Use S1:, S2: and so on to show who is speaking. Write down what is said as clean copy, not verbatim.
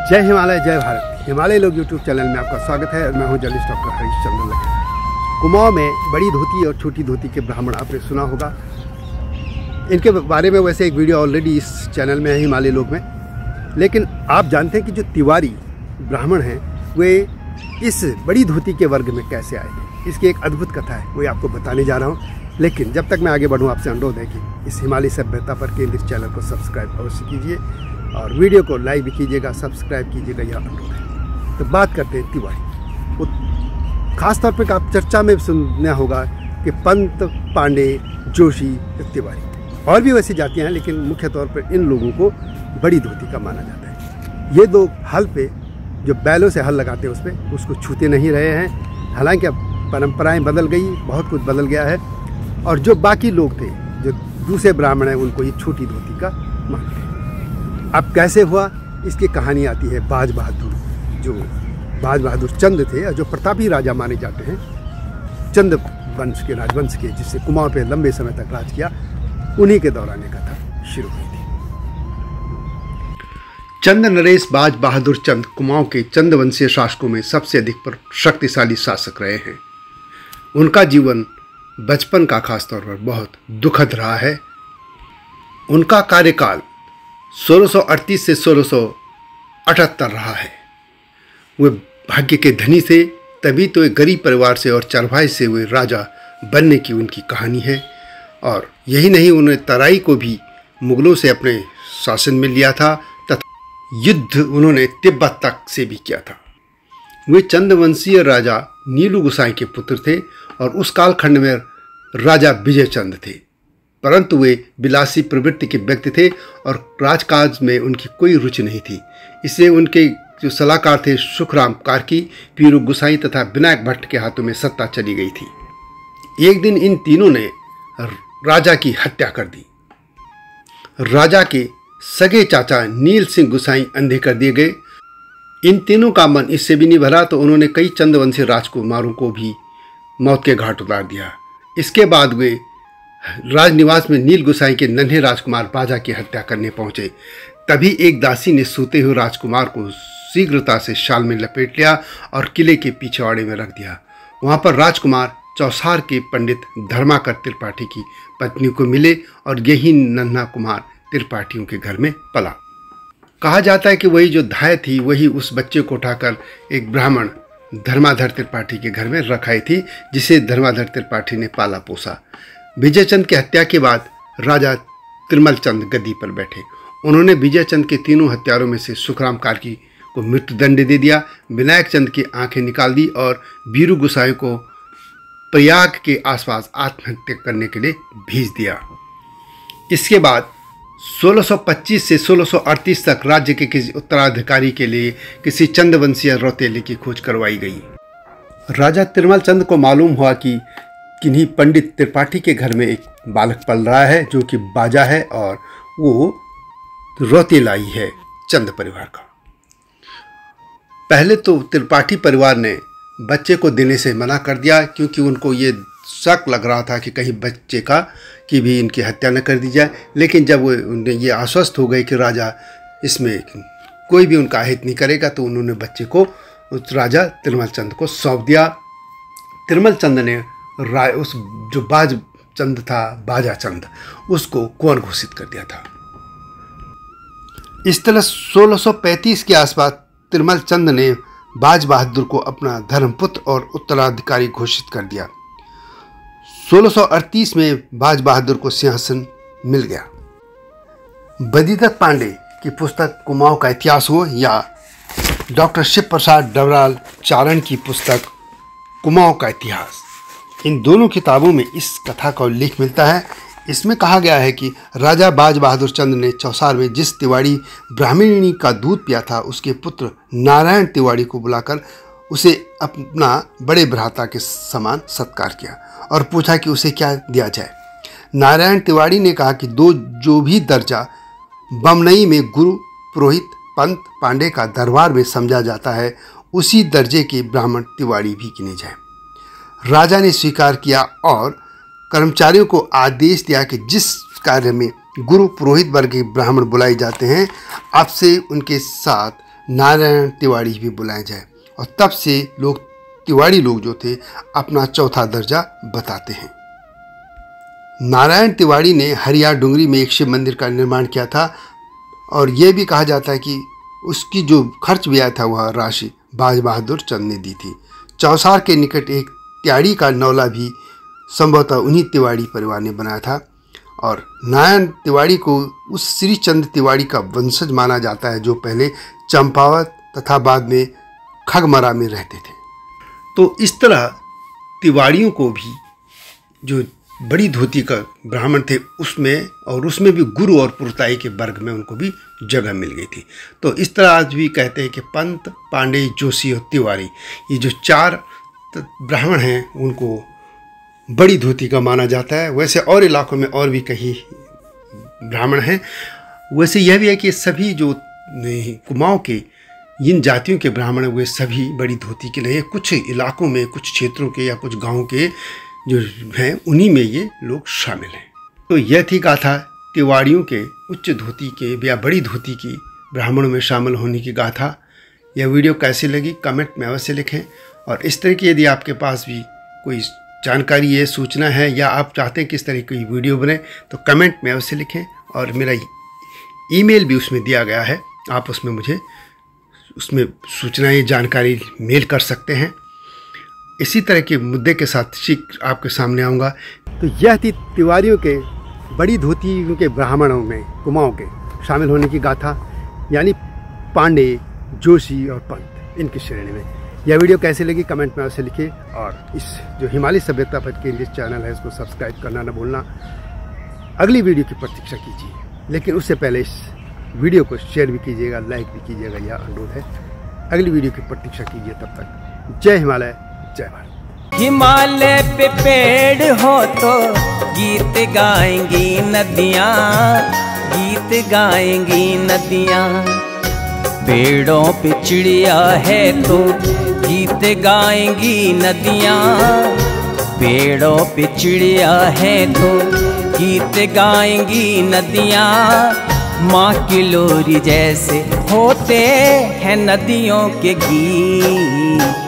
S1: जय हिमालय जय भारत। हिमालय लोग यूट्यूब चैनल में आपका स्वागत है और मैं हूं जर्नलिस्ट डॉक्टर हरीशचंद्र लखन। कुमाऊं में बड़ी धोती और छोटी धोती के ब्राह्मण आपने सुना होगा। इनके बारे में वैसे एक वीडियो ऑलरेडी इस चैनल में है हिमालय लोग में, लेकिन आप जानते हैं कि जो तिवारी ब्राह्मण हैं वे इस बड़ी धोती के वर्ग में कैसे आए थे। इसकी एक अद्भुत कथा है, वो आपको बताने जा रहा हूँ। लेकिन जब तक मैं आगे बढ़ूँ आपसे अनुरोध है कि इस हिमालय सभ्यता पर केंद्रित चैनल को सब्सक्राइब अवश्य कीजिए और वीडियो को लाइक भी कीजिएगा, सब्सक्राइब कीजिएगा, यह अनुरोध है। तो बात करते हैं तिवारी। खासतौर पर आप चर्चा में सुनना होगा कि पंत, पांडे, जोशी, तिवारी और भी वैसी जातियाँ हैं, लेकिन मुख्य तौर पर इन लोगों को बड़ी धोती का माना जाता है। ये लोग हल पे जो बैलों से हल लगाते हैं उस पर उसको छूते नहीं रहे हैं। हालांकि अब परंपराएं बदल गई, बहुत कुछ बदल गया है। और जो बाकी लोग थे, जो दूसरे ब्राह्मण हैं, उनको ये छोटी धोती का मानते हैं। अब कैसे हुआ इसकी कहानी आती है बाज बहादुर, जो बाज बहादुर चंद थे और जो प्रतापी राजा माने जाते हैं, चंद वंश के राजवंश के, जिससे कुमाऊं पे लंबे समय तक राज किया, उन्हीं के दौरान ये कथा शुरू हुई थी। चंद नरेश बाज बहादुर चंद कुमाऊं के चंद वंशीय शासकों में सबसे अधिक शक्तिशाली शासक रहे हैं। उनका जीवन बचपन का खासतौर पर बहुत दुखद रहा है। उनका कार्यकाल 1638 से 1678 रहा है। वे भाग्य के धनी से, तभी तो एक गरीब परिवार से और चरवाहे से वे राजा बनने की उनकी कहानी है। और यही नहीं, उन्होंने तराई को भी मुगलों से अपने शासन में लिया था तथा युद्ध उन्होंने तिब्बत तक से भी किया था। वे चंदवंशीय राजा नीलू गोसाई के पुत्र थे और उस कालखंड में राजा विजय चंद थे, परंतु वे विलासी प्रवृत्ति के व्यक्ति थे और राजकाज में उनकी कोई रुचि नहीं थी। इसलिए उनके जो सलाहकार थे सुखराम कार्की, पीरू गोसाई तथा विनायक भट्ट के हाथों में सत्ता चली गई थी। एक दिन इन तीनों ने राजा की हत्या कर दी। राजा के सगे चाचा नील सिंह गोसाई अंधे कर दिए गए। इन तीनों का मन इससे भी नहीं भरा तो उन्होंने कई चंदवंशी राजकुमारों को भी मौत के घाट उतार दिया। इसके बाद वे राजनिवास में नील गोसाई के नन्हे राजकुमार बाजा की हत्या करने पहुंचे। तभी एक दासी ने सोते हुए राजकुमार को शीघ्रता से शाल में लपेट लिया और किले के पिछवाड़े में रख दिया। वहां पर राजकुमार चौसार के पंडित धर्माकर त्रिपाठी की पत्नी को मिले और यही नन्हा कुमार त्रिपाठियों के घर में पला। कहा जाता है कि वही जो धाय थी वही उस बच्चे को उठाकर एक ब्राह्मण धर्माधर त्रिपाठी के घर में रखाई थी, जिसे धर्माधर त्रिपाठी ने पाला पोसा। विजय चंद की हत्या के बाद राजा तिरमल चंद गद्दी पर बैठे। उन्होंने विजय चंद के तीनों हत्यारों में से सुखराम कार्की को मृत्युदंड दे दिया, विनायक चंद की आंखें निकाल दी और बीरू गोसाई को प्रयाग के आसपास आत्महत्या करने के लिए भेज दिया। इसके बाद 1625 से 1638 तक राज्य के किसी उत्तराधिकारी के लिए किसी चंदवंशीय रौतेले की खोज करवाई गई। राजा तिरमल चंद को मालूम हुआ कि किन्हीं पंडित त्रिपाठी के घर में एक बालक पल रहा है जो कि बाजा है और वो रौतेलाई है चंद परिवार का। पहले तो त्रिपाठी परिवार ने बच्चे को देने से मना कर दिया, क्योंकि उनको ये शक लग रहा था कि कहीं बच्चे का की भी इनकी हत्या न कर दी जाए। लेकिन जब वो उन्हें ये आश्वस्त हो गए कि राजा इसमें कोई भी उनका अहित नहीं करेगा, तो उन्होंने बच्चे को उस राजा तिरमल चंद को सौंप दिया। तिरमल चंद ने उस जो बाज चंद था, बाजा चंद, उसको कुंवर घोषित कर दिया था। इस तरह 1635 के आसपास तिरमल चंद ने बाज बहादुर को अपना धर्मपुत्र और उत्तराधिकारी घोषित कर दिया। 1638 में बाज बहादुर को सिंहासन मिल गया। बद्रीदत्त पांडे की पुस्तक कुमाऊं का इतिहास हो या डॉक्टर शिव प्रसाद डबराल चारण की पुस्तक कुमाऊं का इतिहास, इन दोनों किताबों में इस कथा का उल्लेख मिलता है। इसमें कहा गया है कि राजा बाज बहादुर चंद ने चौसार में जिस तिवाड़ी ब्राह्मणी का दूध पिया था, उसके पुत्र नारायण तिवाड़ी को बुलाकर उसे अपना बड़े भ्राता के समान सत्कार किया और पूछा कि उसे क्या दिया जाए। नारायण तिवाड़ी ने कहा कि जो भी दर्जा बमनई में गुरु, पुरोहित, पंत, पांडे का दरबार में समझा जाता है, उसी दर्जे के ब्राह्मण तिवाड़ी भी गिने जाए। राजा ने स्वीकार किया और कर्मचारियों को आदेश दिया कि जिस कार्य में गुरु पुरोहित वर्ग के ब्राह्मण बुलाए जाते हैं, आपसे उनके साथ नारायण तिवारी भी बुलाया जाए। और तब से लोग तिवारी लोग जो थे अपना चौथा दर्जा बताते हैं। नारायण तिवारी ने हरिया डुंगरी में एक शिव मंदिर का निर्माण किया था और यह भी कहा जाता है कि उसकी जो खर्च भी आया था वह राशि बाज बहादुर चंद ने दी थी। चौसार के निकट एक त्याड़ी का नौला भी संभवतः उन्हीं तिवारी परिवार ने बनाया था और नारायण तिवारी को उस श्री चंद तिवारी का वंशज माना जाता है जो पहले चंपावत तथा बाद में खगमरा में रहते थे। तो इस तरह तिवारियों को भी जो बड़ी धोती का ब्राह्मण थे उसमें भी गुरु और पुरताई के वर्ग में उनको भी जगह मिल गई थी। तो इस तरह आज भी कहते हैं कि पंत, पांडे, जोशी और तिवारी ये जो 4 ब्राह्मण हैं उनको बड़ी धोती का माना जाता है। वैसे और इलाकों में और भी कई ब्राह्मण हैं। वैसे यह भी है कि सभी जो कुमाऊं के इन जातियों के ब्राह्मण वे सभी बड़ी धोती के नहीं। कुछ इलाकों में, कुछ क्षेत्रों के या कुछ गाँव के जो हैं उन्हीं में ये लोग शामिल हैं। तो यह थी गाथा तिवारियों के उच्च धोती के या बड़ी धोती की ब्राह्मणों में शामिल होने की गाथा। यह वीडियो कैसी लगी कमेंट में अवश्य लिखें। और इस तरह की यदि आपके पास भी कोई जानकारी है, सूचना है या आप चाहते हैं किस तरह की वीडियो बने तो कमेंट में अवश्य लिखें। और मेरा ईमेल भी उसमें दिया गया है, आप उसमें मुझे सूचनाएँ जानकारी मेल कर सकते हैं। इसी तरह के मुद्दे के साथ शीघ्र आपके सामने आऊँगा। तो यह थी तिवारियों के बड़ी धोती के ब्राह्मणों में कुमाऊं के शामिल होने की गाथा, यानी पांडे, जोशी और पंत इनकी श्रेणी में। यह वीडियो कैसे लगी कमेंट में अवश्य लिखिए। और इस जो हिमालय सभ्यता पर केंद्रित चैनल है इसको सब्सक्राइब करना न भूलना। अगली वीडियो की प्रतीक्षा कीजिए, लेकिन उससे पहले इस वीडियो को शेयर भी कीजिएगा, लाइक भी कीजिएगा, यह अनुरोध है। अगली वीडियो की प्रतीक्षा कीजिए। तब तक जय हिमालय, जय भारत।
S2: हिमालय पे पेड़ हो तो गीत गाएंगी नदियाँ, गीत गाएंगी नदियाँ। पेड़ों पे चिड़िया है तो गीत गाएंगी नदियाँ, पेड़ों पे चिड़िया है तो गीत गाएंगी नदियाँ। माँ की लोरी जैसे होते हैं नदियों के गीत।